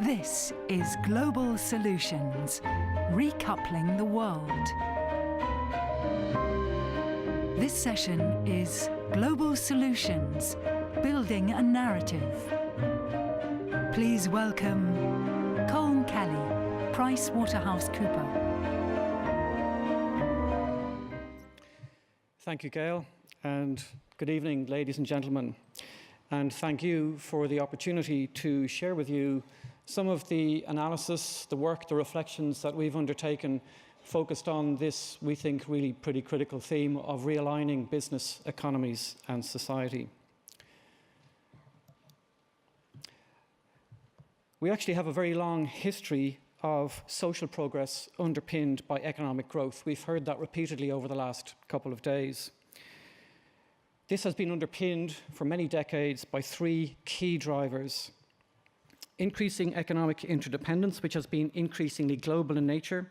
This is Global Solutions, recoupling the world. This session is Global Solutions, building a narrative. Please welcome Colm Kelly, PricewaterhouseCoopers. Thank you, Gail, and good evening, ladies and gentlemen. And thank you for the opportunity to share with you some of the analysis, the work, the reflections that we've undertaken focused on this, we think, really pretty critical theme of realigning business, economies and society. We actually have a very long history of social progress underpinned by economic growth. We've heard that repeatedly over the last couple of days. This has been underpinned for many decades by three key drivers: increasing economic interdependence, which has been increasingly global in nature,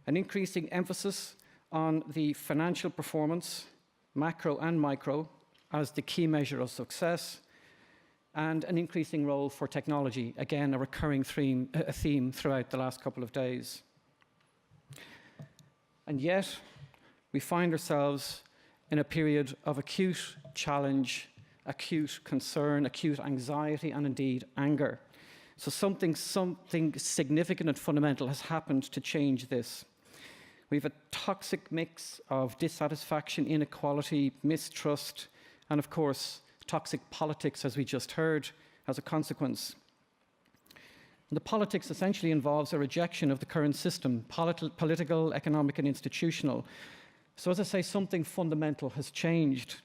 an increasing emphasis on the financial performance, macro and micro, as the key measure of success, and an increasing role for technology, again, a recurring theme throughout the last couple of days. And yet, we find ourselves in a period of acute challenge, acute concern, acute anxiety, and indeed anger. So something significant and fundamental has happened to change this. We have a toxic mix of dissatisfaction, inequality, mistrust, and of course, toxic politics, as we just heard, as a consequence. And the politics essentially involves a rejection of the current system, political, economic, and institutional. So as I say, something fundamental has changed.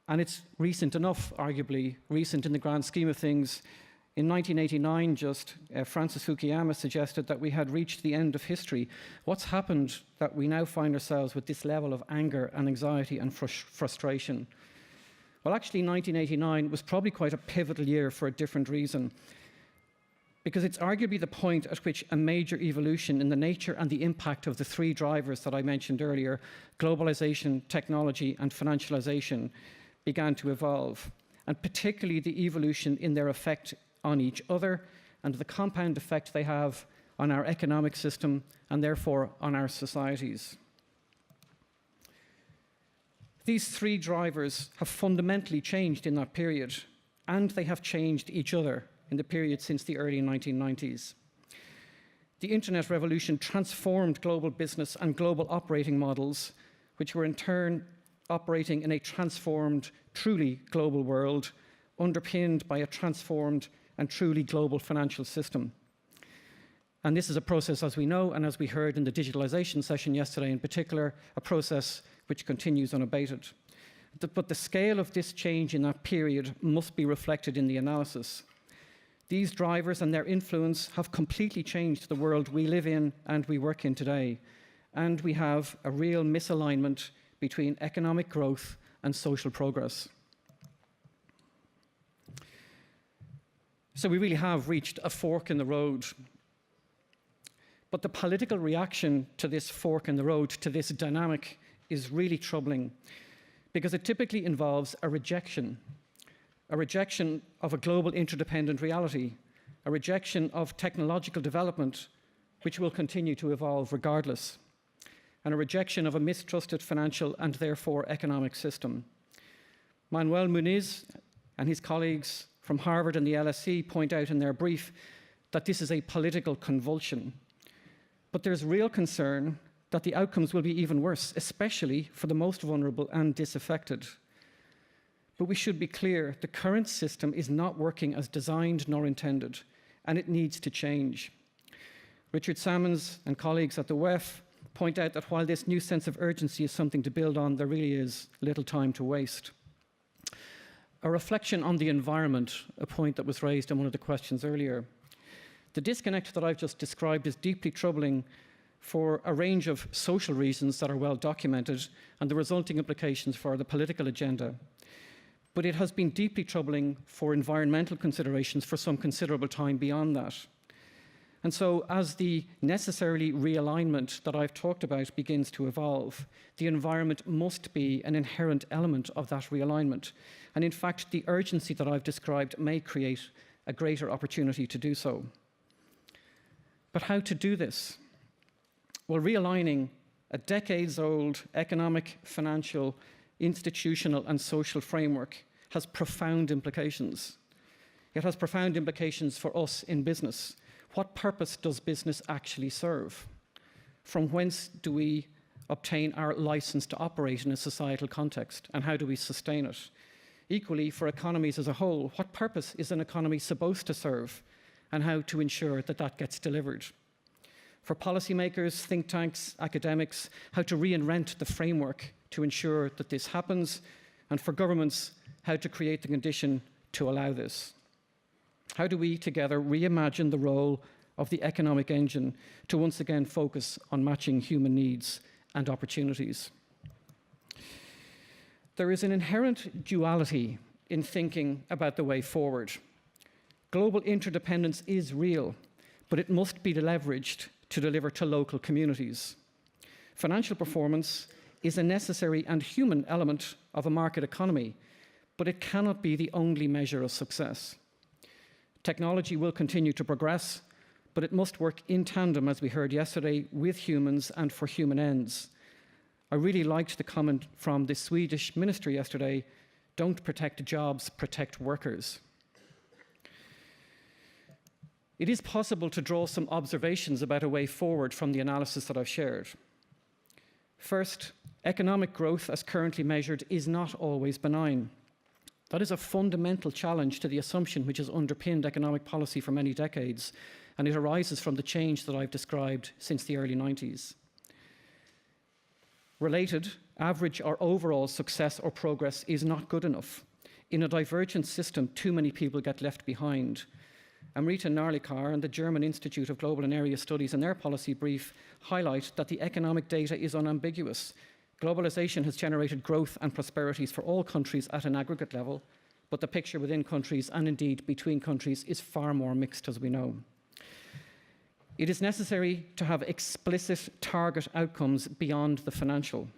And it's recent enough, arguably, recent in the grand scheme of things. In 1989, Francis Fukuyama suggested that we had reached the end of history. What's happened that we now find ourselves with this level of anger and anxiety and frustration? Well, actually, 1989 was probably quite a pivotal year for a different reason, because it's arguably the point at which a major evolution in the nature and the impact of the three drivers that I mentioned earlier, globalization, technology, and financialization, began to evolve, and particularly the evolution in their effect on each other and the compound effect they have on our economic system and therefore on our societies. These three drivers have fundamentally changed in that period, and they have changed each other in the period since the early 1990s. The internet revolution transformed global business and global operating models, which were in turn operating in a transformed, truly global world, underpinned by a transformed and truly global financial system. And this is a process, as we know, and as we heard in the digitalization session yesterday in particular, a process which continues unabated. But the scale of this change in that period must be reflected in the analysis. These drivers and their influence have completely changed the world we live in and we work in today. And we have a real misalignment between economic growth and social progress. So we really have reached a fork in the road. But the political reaction to this fork in the road, to this dynamic, is really troubling, because it typically involves a rejection of a global interdependent reality, a rejection of technological development, which will continue to evolve regardless, and a rejection of a mistrusted financial and therefore economic system. Manuel Muniz and his colleagues from Harvard and the LSE point out in their brief that this is a political convulsion. But there's real concern that the outcomes will be even worse, especially for the most vulnerable and disaffected. But we should be clear, the current system is not working as designed nor intended, and it needs to change. Richard Salmons and colleagues at the WEF point out that while this new sense of urgency is something to build on, there really is little time to waste. A reflection on the environment, a point that was raised in one of the questions earlier. The disconnect that I've just described is deeply troubling for a range of social reasons that are well documented and the resulting implications for the political agenda. But it has been deeply troubling for environmental considerations for some considerable time beyond that. And so as the necessarily realignment that I've talked about begins to evolve, the environment must be an inherent element of that realignment. And in fact, the urgency that I've described may create a greater opportunity to do so. But how to do this? Well, realigning a decades-old economic, financial, institutional and social framework has profound implications. It has profound implications for us in business. What purpose does business actually serve? From whence do we obtain our license to operate in a societal context, and how do we sustain it? Equally, for economies as a whole, what purpose is an economy supposed to serve, and how to ensure that that gets delivered? For policymakers, think tanks, academics, how to reinvent the framework to ensure that this happens, and for governments, how to create the condition to allow this. How do we together reimagine the role of the economic engine to once again focus on matching human needs and opportunities? There is an inherent duality in thinking about the way forward. Global interdependence is real, but it must be leveraged to deliver to local communities. Financial performance is a necessary and human element of a market economy, but it cannot be the only measure of success. Technology will continue to progress, but it must work in tandem, as we heard yesterday, with humans and for human ends. I really liked the comment from the Swedish minister yesterday, don't protect jobs, protect workers. It is possible to draw some observations about a way forward from the analysis that I've shared. First, economic growth as currently measured is not always benign. That is a fundamental challenge to the assumption which has underpinned economic policy for many decades, and it arises from the change that I've described since the early 90s. Related, average or overall success or progress is not good enough. In a divergent system, too many people get left behind. Amrita Narlikar and the German Institute of Global and Area Studies in their policy brief highlight that the economic data is unambiguous. Globalization has generated growth and prosperities for all countries at an aggregate level, but the picture within countries and indeed between countries is far more mixed, as we know. It is necessary to have explicit target outcomes beyond the financial,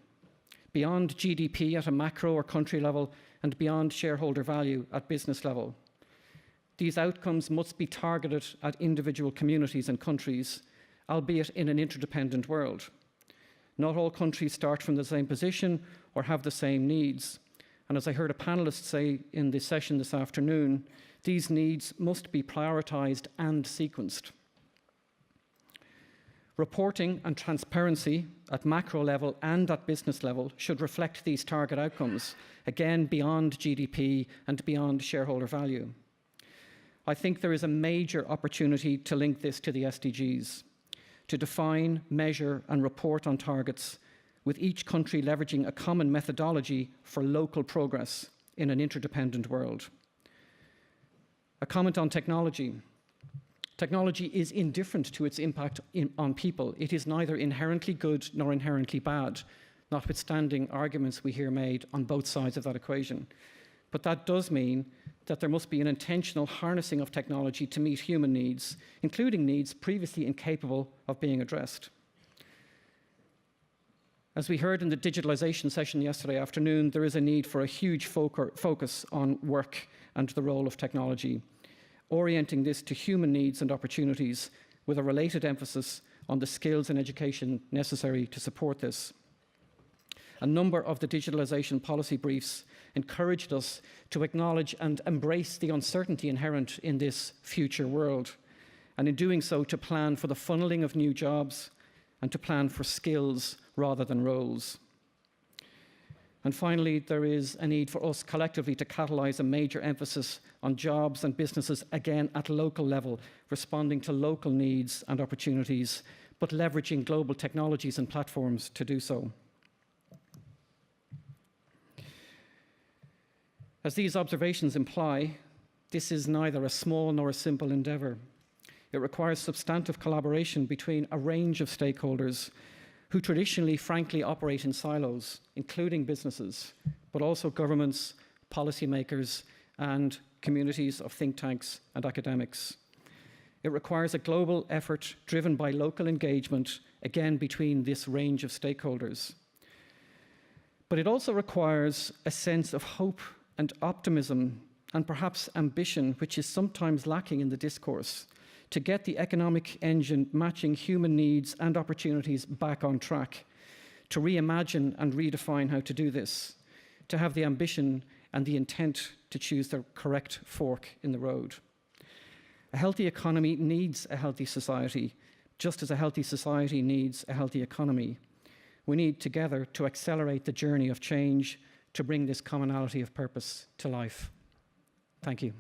beyond GDP at a macro or country level, and beyond shareholder value at business level. These outcomes must be targeted at individual communities and countries, albeit in an interdependent world. Not all countries start from the same position or have the same needs. And as I heard a panelist say in the session this afternoon, these needs must be prioritized and sequenced. Reporting and transparency at macro level and at business level should reflect these target outcomes, again beyond GDP and beyond shareholder value. I think there is a major opportunity to link this to the SDGs, to define, measure and report on targets, with each country leveraging a common methodology for local progress in an interdependent world. A comment on technology. Technology is indifferent to its impact on people. It is neither inherently good nor inherently bad, notwithstanding arguments we hear made on both sides of that equation. But that does mean that there must be an intentional harnessing of technology to meet human needs, including needs previously incapable of being addressed. As we heard in the digitalization session yesterday afternoon, there is a need for a huge focus on work and the role of technology, orienting this to human needs and opportunities with a related emphasis on the skills and education necessary to support this. A number of the digitalization policy briefs encouraged us to acknowledge and embrace the uncertainty inherent in this future world, and in doing so to plan for the funneling of new jobs and to plan for skills rather than roles. And finally, there is a need for us collectively to catalyse a major emphasis on jobs and businesses, again at local level, responding to local needs and opportunities, but leveraging global technologies and platforms to do so. As these observations imply, this is neither a small nor a simple endeavour. It requires substantive collaboration between a range of stakeholders who traditionally, frankly, operate in silos, including businesses, but also governments, policymakers, and communities of think tanks and academics. It requires a global effort driven by local engagement, again, between this range of stakeholders. But it also requires a sense of hope and optimism and perhaps ambition, which is sometimes lacking in the discourse, to get the economic engine matching human needs and opportunities back on track, to reimagine and redefine how to do this, to have the ambition and the intent to choose the correct fork in the road. A healthy economy needs a healthy society, just as a healthy society needs a healthy economy. We need together to accelerate the journey of change to bring this commonality of purpose to life. Thank you.